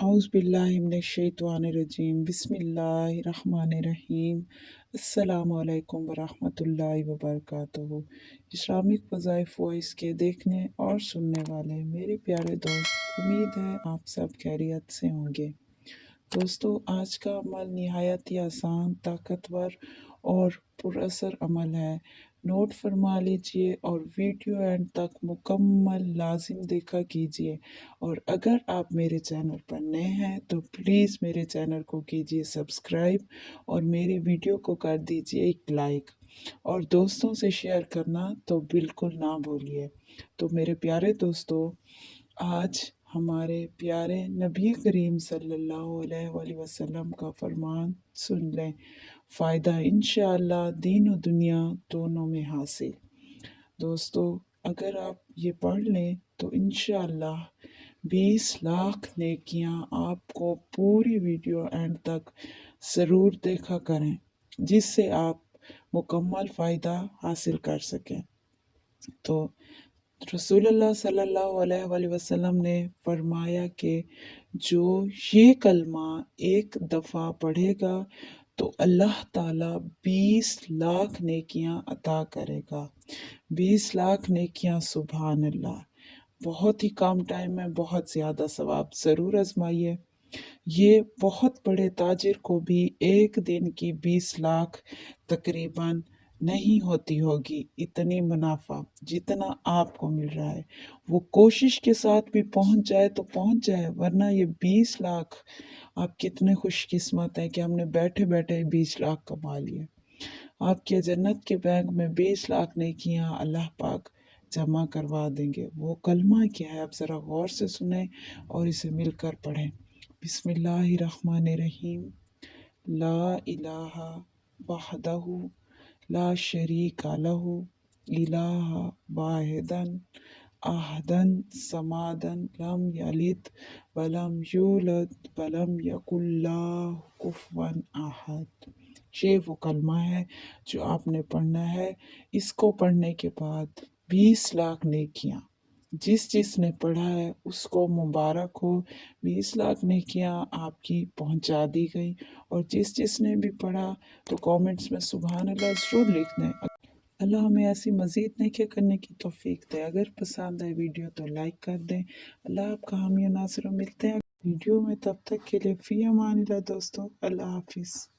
औज़ुबिल्लाहिमिनश्शैतानिर्रजीम बिस्मिल्लाहिर्रहमानिर्रहीम अस्सलामु अलैकुम वरहमतुल्लाहि वबरकातुहू। इस्लामिक वज़ाइफ वॉइस के देखने और सुनने वाले मेरे प्यारे दोस्त, उम्मीद है आप सब खैरियत से होंगे। दोस्तों, आज का अमल निहायत ही आसान, ताकतवर और पुरअसर अमल है। नोट फरमा लीजिए और वीडियो एंड तक मुकम्मल लाजिम देखा कीजिए। और अगर आप मेरे चैनल पर नए हैं तो प्लीज़ मेरे चैनल को कीजिए सब्सक्राइब और मेरे वीडियो को कर दीजिए एक लाइक, और दोस्तों से शेयर करना तो बिल्कुल ना भूलिए। तो मेरे प्यारे दोस्तों, आज हमारे प्यारे नबी करीम सल्लल्लाहु अलैहि वसल्लम का फरमान सुन लें। फ़ायदा इंशाअल्लाह दीन और दुनिया दोनों में हासिल। दोस्तों, अगर आप ये पढ़ लें तो इंशाअल्लाह 20 लाख नेकियां आपको पूरी वीडियो एंड तक ज़रूर देखा करें, जिससे आप मुकम्मल फ़ायदा हासिल कर सकें। तो रसूलुल्लाह सल्लल्लाहु अलैहि वसल्लम ने फरमाया कि जो ये कलमा एक दफ़ा पढ़ेगा तो अल्लाह ताला 20 लाख नेकियां अता करेगा। 20 लाख नेकियां, सुभान अल्लाह। बहुत ही कम टाइम में बहुत ज़्यादा सवाब। ज़रूर आजमाइए। ये बहुत बड़े ताजिर को भी एक दिन की 20 लाख तकरीबन नहीं होती होगी, इतनी मुनाफा जितना आपको मिल रहा है। वो कोशिश के साथ भी पहुंच जाए तो पहुंच जाए, वरना ये 20 लाख, आप कितने खुशकिस्मत हैं कि हमने बैठे बैठे 20 लाख कमा लिए। आपके जन्नत के बैंक में 20 लाख नेकियां अल्लाह पाक जमा करवा देंगे। वो कलमा क्या है, आप ज़रा गौर से सुने और इसे मिलकर पढ़ें। बिस्मिल्लाहिर्रहमानिर्रहीम। ला इलाहा वहदहू ला शरीका लहू इलाहा वाहिदन अहदन समादन लम यलिद वलम यूलद वलम यकुल लहू कुफुवन अहद। ये वो कलमा है जो आपने पढ़ना है। इसको पढ़ने के बाद 20 लाख नेकियां, जिसने पढ़ा है उसको मुबारक हो। 20 लाख नेकियां आपकी पहुंचा दी गई। और जिसने भी पढ़ा तो कमेंट्स में सुभान अल्लाह ज़रूर लिख दें। अल्लाह हमें ऐसी मज़ीद नेकियां करने की तौफीक दे। अगर पसंद आए वीडियो तो लाइक कर दें। अल्लाह आपका हामी नासिर। मिलते हैं वीडियो में, तब तक के लिए फ़ी अमानिल्लाह दोस्तों। अल्लाह हाफिज़।